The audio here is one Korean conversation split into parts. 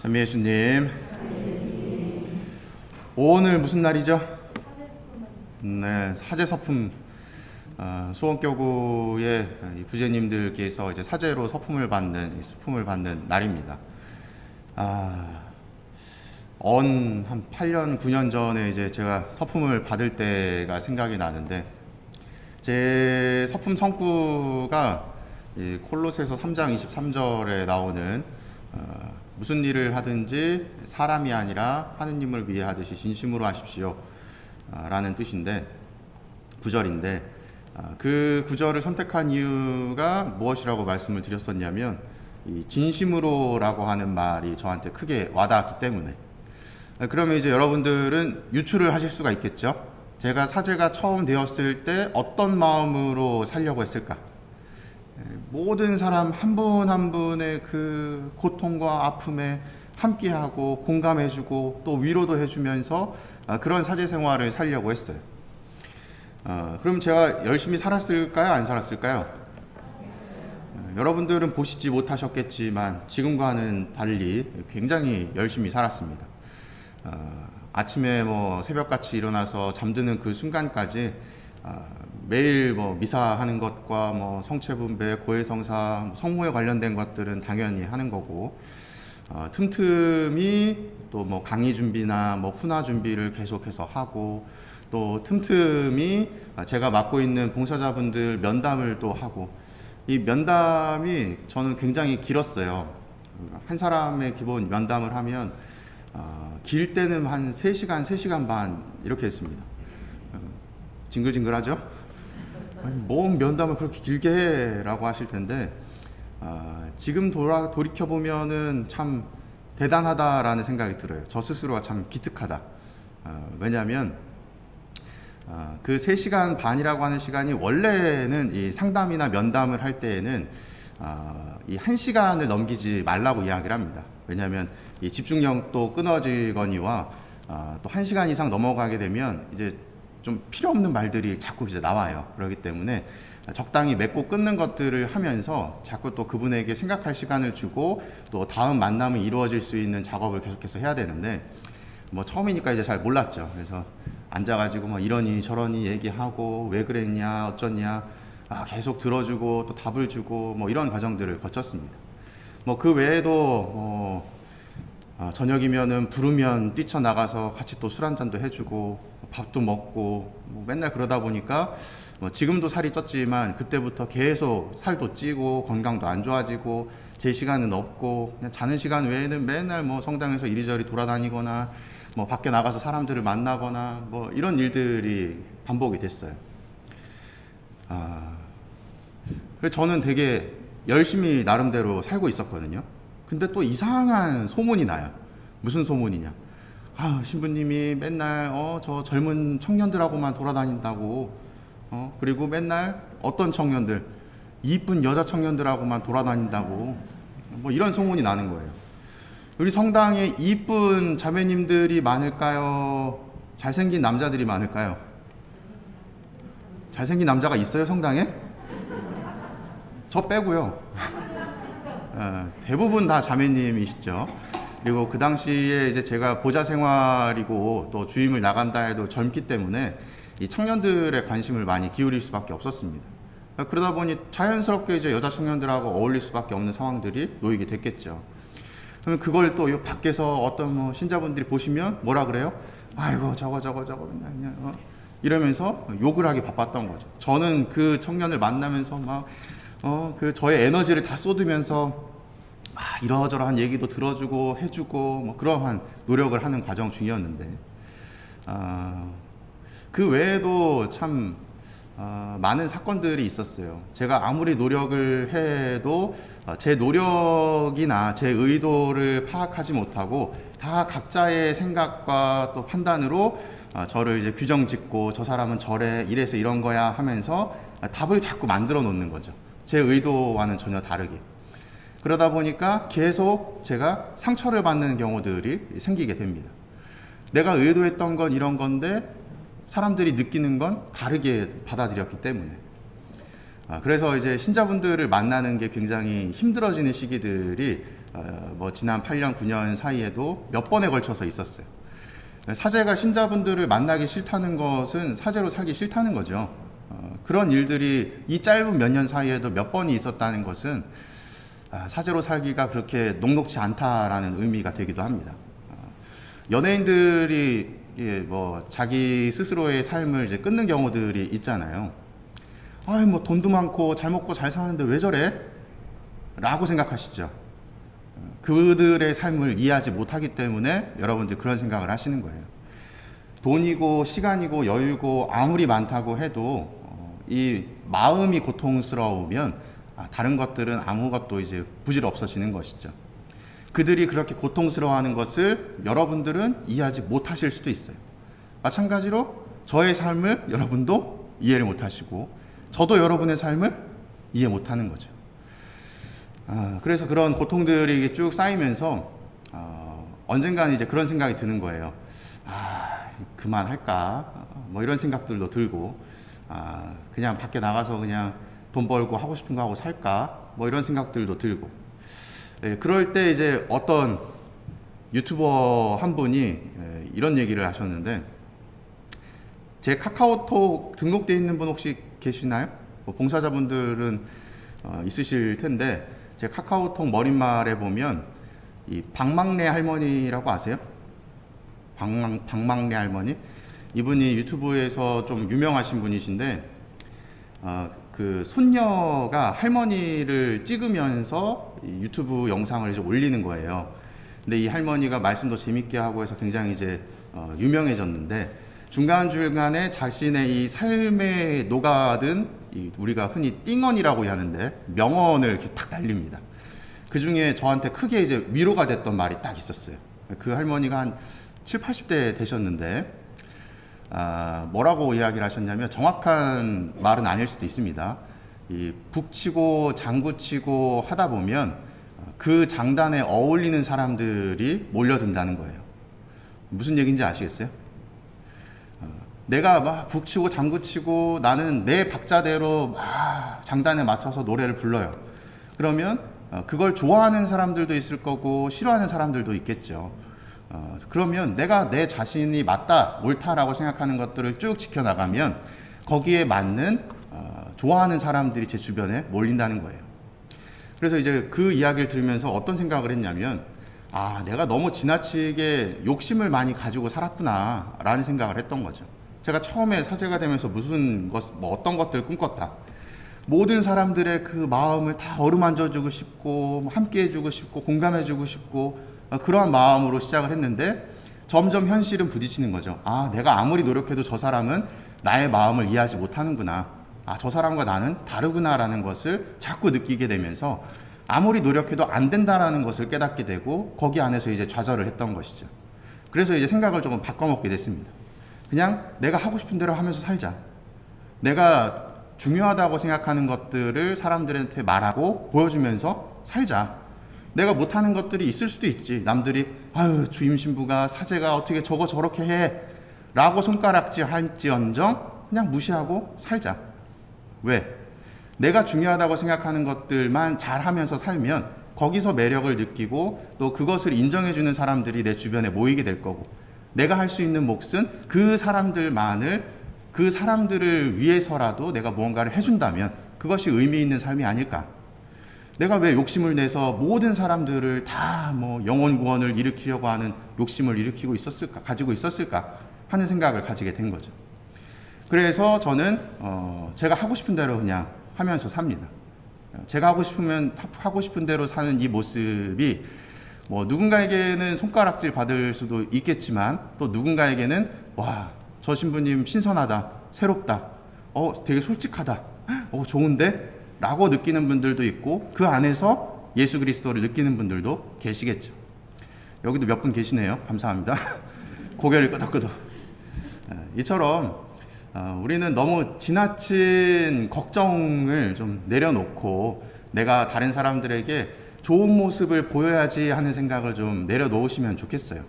찬미 예수님, 오늘 무슨 날이죠? 네, 사제서품. 수원교구의 부제님들께서 이제 사제로 수품을 받는 날입니다. 한 8년, 9년 전에 이제 제가 서품을 받을 때가 생각이 나는데, 제 서품 성구가 콜로새서 3장 23절에 나오는 무슨 일을 하든지 사람이 아니라 하느님을 위해 하듯이 진심으로 하십시오 라는 뜻인데, 구절인데, 그 구절을 선택한 이유가 무엇이라고 말씀을 드렸었냐면, 이 진심으로 라고 하는 말이 저한테 크게 와닿았기 때문에. 그러면 이제 여러분들은 유추를 하실 수가 있겠죠. 제가 사제가 처음 되었을 때 어떤 마음으로 살려고 했을까? 모든 사람 한 분 한 분의 그 고통과 아픔에 함께하고 공감해주고 또 위로도 해주면서 그런 사제 생활을 살려고 했어요. 그럼 제가 열심히 살았을까요? 안 살았을까요? 여러분들은 보시지 못하셨겠지만 지금과는 달리 굉장히 열심히 살았습니다. 아침에 새벽같이 일어나서 잠드는 그 순간까지 매일 미사하는 것과 성체분배, 고해성사, 성모에 관련된 것들은 당연히 하는 거고, 틈틈이 또 강의 준비나 훈화 준비를 계속해서 하고, 또 틈틈이 제가 맡고 있는 봉사자분들 면담을 또 하고, 이 면담이 저는 굉장히 길었어요. 한 사람의 기본 면담을 하면 길 때는 한 3시간, 3시간 반 이렇게 했습니다. 징글징글하죠? 뭔 면담을 그렇게 길게 해? 라고 하실 텐데, 지금 돌이켜보면은 참 대단하다라는 생각이 들어요. 저 스스로가 참 기특하다. 왜냐하면 그 3시간 반이라고 하는 시간이 원래는 이 상담이나 면담을 할 때에는 이 1시간을 넘기지 말라고 이야기를 합니다. 왜냐하면 이 집중력도 끊어지거니와 또 1시간 이상 넘어가게 되면 이제 좀 필요 없는 말들이 자꾸 이제 나와요. 그렇기 때문에 적당히 맺고 끊는 것들을 하면서 자꾸 또 그분에게 생각할 시간을 주고 또 다음 만남이 이루어질 수 있는 작업을 계속해서 해야 되는데, 처음이니까 이제 잘 몰랐죠. 그래서 앉아가지고 이러니 저러니 얘기하고 왜 그랬냐 어쩌냐 계속 들어주고 또 답을 주고 이런 과정들을 거쳤습니다. 그 외에도 저녁이면은 부르면 뛰쳐나가서 같이 또 술 한잔도 해주고 밥도 먹고 맨날 그러다 보니까 지금도 살이 쪘지만 그때부터 계속 살도 찌고 건강도 안 좋아지고 제 시간은 없고 그냥 자는 시간 외에는 맨날 성당에서 이리저리 돌아다니거나 밖에 나가서 사람들을 만나거나 이런 일들이 반복이 됐어요. 그래서 저는 되게 열심히 나름대로 살고 있었거든요. 근데 또 이상한 소문이 나요. 무슨 소문이냐? 신부님이 맨날 저 젊은 청년들하고만 돌아다닌다고, 그리고 맨날 어떤 청년들, 이쁜 여자 청년들하고만 돌아다닌다고, 이런 소문이 나는 거예요. 우리 성당에 이쁜 자매님들이 많을까요? 잘생긴 남자들이 많을까요? 잘생긴 남자가 있어요, 성당에? 저 빼고요. 대부분 다 자매님이시죠. 그리고 그 당시에 이제 제가 보좌 생활이고 또 주임을 나간다 해도 젊기 때문에 이 청년들의 관심을 많이 기울일 수밖에 없었습니다. 그러다 보니 자연스럽게 이제 여자 청년들하고 어울릴 수밖에 없는 상황들이 놓이게 됐겠죠. 그러면 그걸 또 밖에서 어떤 신자분들이 보시면 뭐라 그래요? 아이고 저거 맨날 이러면서 욕을 하기 바빴던 거죠. 저는 그 청년을 만나면서 그 저의 에너지를 다 쏟으면서 이러저러한 얘기도 들어주고 해주고 그러한 노력을 하는 과정 중이었는데, 그 외에도 참 많은 사건들이 있었어요. 제가 아무리 노력을 해도 제 노력이나 제 의도를 파악하지 못하고 다 각자의 생각과 또 판단으로 저를 이제 규정 짓고 저 사람은 저래 이래서 이런 거야 하면서 답을 자꾸 만들어 놓는 거죠. 제 의도와는 전혀 다르게. 그러다 보니까 계속 제가 상처를 받는 경우들이 생기게 됩니다. 내가 의도했던 건 이런 건데 사람들이 느끼는 건 다르게 받아들였기 때문에. 그래서 이제 신자분들을 만나는 게 굉장히 힘들어지는 시기들이 뭐 지난 8년, 9년 사이에도 몇 번에 걸쳐서 있었어요. 사제가 신자분들을 만나기 싫다는 것은 사제로 살기 싫다는 거죠. 그런 일들이 이 짧은 몇 년 사이에도 몇 번이 있었다는 것은 사제로 살기가 그렇게 녹록지 않다라는 의미가 되기도 합니다. 연예인들이 뭐 자기 스스로의 삶을 이제 끊는 경우들이 있잖아요. 뭐 돈도 많고 잘 먹고 잘 사는데 왜 저래? 라고 생각하시죠. 그들의 삶을 이해하지 못하기 때문에 여러분들 그런 생각을 하시는 거예요. 돈이고 시간이고 여유고 아무리 많다고 해도 이 마음이 고통스러우면 다른 것들은 아무것도 이제 부질없어지는 것이죠. 그들이 그렇게 고통스러워하는 것을 여러분들은 이해하지 못하실 수도 있어요. 마찬가지로 저의 삶을 여러분도 이해를 못하시고 저도 여러분의 삶을 이해 못하는 거죠. 그래서 그런 고통들이 쭉 쌓이면서 언젠가는 이제 그런 생각이 드는 거예요. 그만할까? 뭐 이런 생각들도 들고 그냥 밖에 나가서 그냥 돈 벌고 하고 싶은 거 하고 살까? 뭐 이런 생각들도 들고 그럴 때 이제 어떤 유튜버 한 분이 이런 얘기를 하셨는데 제 카카오톡 등록되어 있는 분 혹시 계시나요? 뭐 봉사자분들은 있으실 텐데 제 카카오톡 머릿말에 보면 이 박막래 할머니라고 아세요? 박막래 할머니? 이분이 유튜브에서 좀 유명하신 분이신데 그 손녀가 할머니를 찍으면서 이 유튜브 영상을 이제 올리는 거예요. 근데 이 할머니가 말씀도 재밌게 하고 해서 굉장히 이제 유명해졌는데 중간중간에 자신의 이 삶에 녹아든 우리가 흔히 띵언이라고 하는데 명언을 이렇게 탁 날립니다. 그 중에 저한테 크게 이제 위로가 됐던 말이 딱 있었어요. 그 할머니가 한 7, 80대 되셨는데 뭐라고 이야기를 하셨냐면 정확한 말은 아닐 수도 있습니다. 이 북치고 장구치고 하다 보면 그 장단에 어울리는 사람들이 몰려든다는 거예요. 무슨 얘기인지 아시겠어요? 내가 막 북치고 장구치고 나는 내 박자대로 막 장단에 맞춰서 노래를 불러요. 그러면 그걸 좋아하는 사람들도 있을 거고 싫어하는 사람들도 있겠죠. 그러면 내가 내 자신이 맞다, 옳다라고 생각하는 것들을 쭉 지켜나가면 거기에 맞는 좋아하는 사람들이 제 주변에 몰린다는 거예요. 그래서 이제 그 이야기를 들으면서 어떤 생각을 했냐면 내가 너무 지나치게 욕심을 많이 가지고 살았구나 라는 생각을 했던 거죠. 제가 처음에 사제가 되면서 뭐 어떤 것들을 꿈꿨다. 모든 사람들의 그 마음을 다 어루만져주고 싶고 함께 해주고 싶고 공감해주고 싶고 그러한 마음으로 시작을 했는데 점점 현실은 부딪히는 거죠. 내가 아무리 노력해도 저 사람은 나의 마음을 이해하지 못하는구나. 저 사람과 나는 다르구나 라는 것을 자꾸 느끼게 되면서 아무리 노력해도 안 된다라는 것을 깨닫게 되고 거기 안에서 이제 좌절을 했던 것이죠. 그래서 이제 생각을 조금 바꿔먹게 됐습니다. 그냥 내가 하고 싶은 대로 하면서 살자. 내가 중요하다고 생각하는 것들을 사람들한테 말하고 보여주면서 살자. 내가 못하는 것들이 있을 수도 있지. 남들이 주임 신부가 사제가 어떻게 저거 저렇게 해 라고 손가락질 할지언정 그냥 무시하고 살자. 왜? 내가 중요하다고 생각하는 것들만 잘하면서 살면 거기서 매력을 느끼고 또 그것을 인정해주는 사람들이 내 주변에 모이게 될 거고 내가 할 수 있는 몫은 그 사람들을 위해서라도 내가 무언가를 해준다면 그것이 의미 있는 삶이 아닐까. 내가 왜 욕심을 내서 모든 사람들을 다 뭐 영혼 구원을 일으키려고 하는 욕심을 가지고 있었을까 하는 생각을 가지게 된 거죠. 그래서 저는 제가 하고 싶은 대로 그냥 하면서 삽니다. 제가 하고 싶은 대로 사는 이 모습이 뭐 누군가에게는 손가락질 받을 수도 있겠지만 또 누군가에게는 저 신부님 신선하다, 새롭다, 되게 솔직하다, 좋은데? 라고 느끼는 분들도 있고 그 안에서 예수 그리스도를 느끼는 분들도 계시겠죠. 여기도 몇 분 계시네요. 감사합니다. 고개를 끄덕끄덕. 이처럼 우리는 너무 지나친 걱정을 좀 내려놓고 내가 다른 사람들에게 좋은 모습을 보여야지 하는 생각을 좀 내려놓으시면 좋겠어요.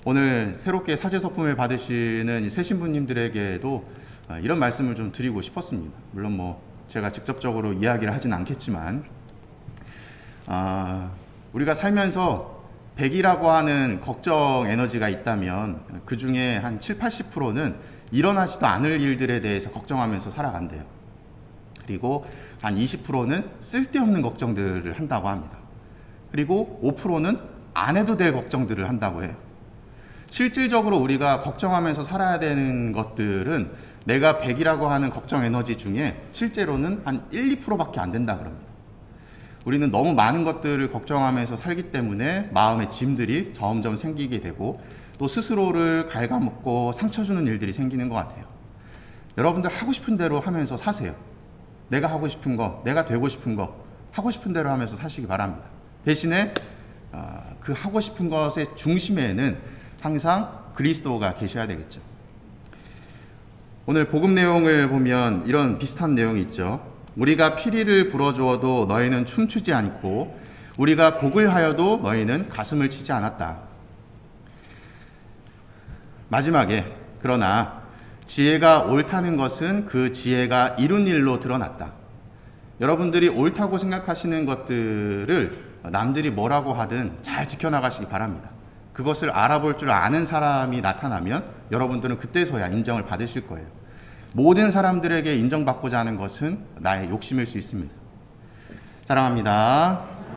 오늘 새롭게 사제 서품을 받으시는 새 신부님들에게도 이런 말씀을 좀 드리고 싶었습니다. 물론 뭐 제가 직접적으로 이야기를 하진 않겠지만 우리가 살면서 100이라고 하는 걱정 에너지가 있다면 그 중에 한 7, 80%는 일어나지도 않을 일들에 대해서 걱정하면서 살아간대요. 그리고 한 20%는 쓸데없는 걱정들을 한다고 합니다. 그리고 5%는 안 해도 될 걱정들을 한다고 해요. 실질적으로 우리가 걱정하면서 살아야 되는 것들은 내가 100이라고 하는 걱정 에너지 중에 실제로는 한 1, 2%밖에 안 된다 그럽니다. 우리는 너무 많은 것들을 걱정하면서 살기 때문에 마음의 짐들이 점점 생기게 되고 또 스스로를 갉아먹고 상처 주는 일들이 생기는 것 같아요. 여러분들 하고 싶은 대로 하면서 사세요. 내가 하고 싶은 거, 내가 되고 싶은 거 하고 싶은 대로 하면서 사시기 바랍니다. 대신에 그 하고 싶은 것의 중심에는 항상 그리스도가 계셔야 되겠죠. 오늘 복음 내용을 보면 이런 비슷한 내용이 있죠. 우리가 피리를 불어주어도 너희는 춤추지 않고 우리가 곡을 하여도 너희는 가슴을 치지 않았다. 마지막에 그러나 지혜가 옳다는 것은 그 지혜가 이룬 일로 드러났다. 여러분들이 옳다고 생각하시는 것들을 남들이 뭐라고 하든 잘 지켜나가시기 바랍니다. 그것을 알아볼 줄 아는 사람이 나타나면 여러분들은 그때서야 인정을 받으실 거예요. 모든 사람들에게 인정받고자 하는 것은 나의 욕심일 수 있습니다. 사랑합니다.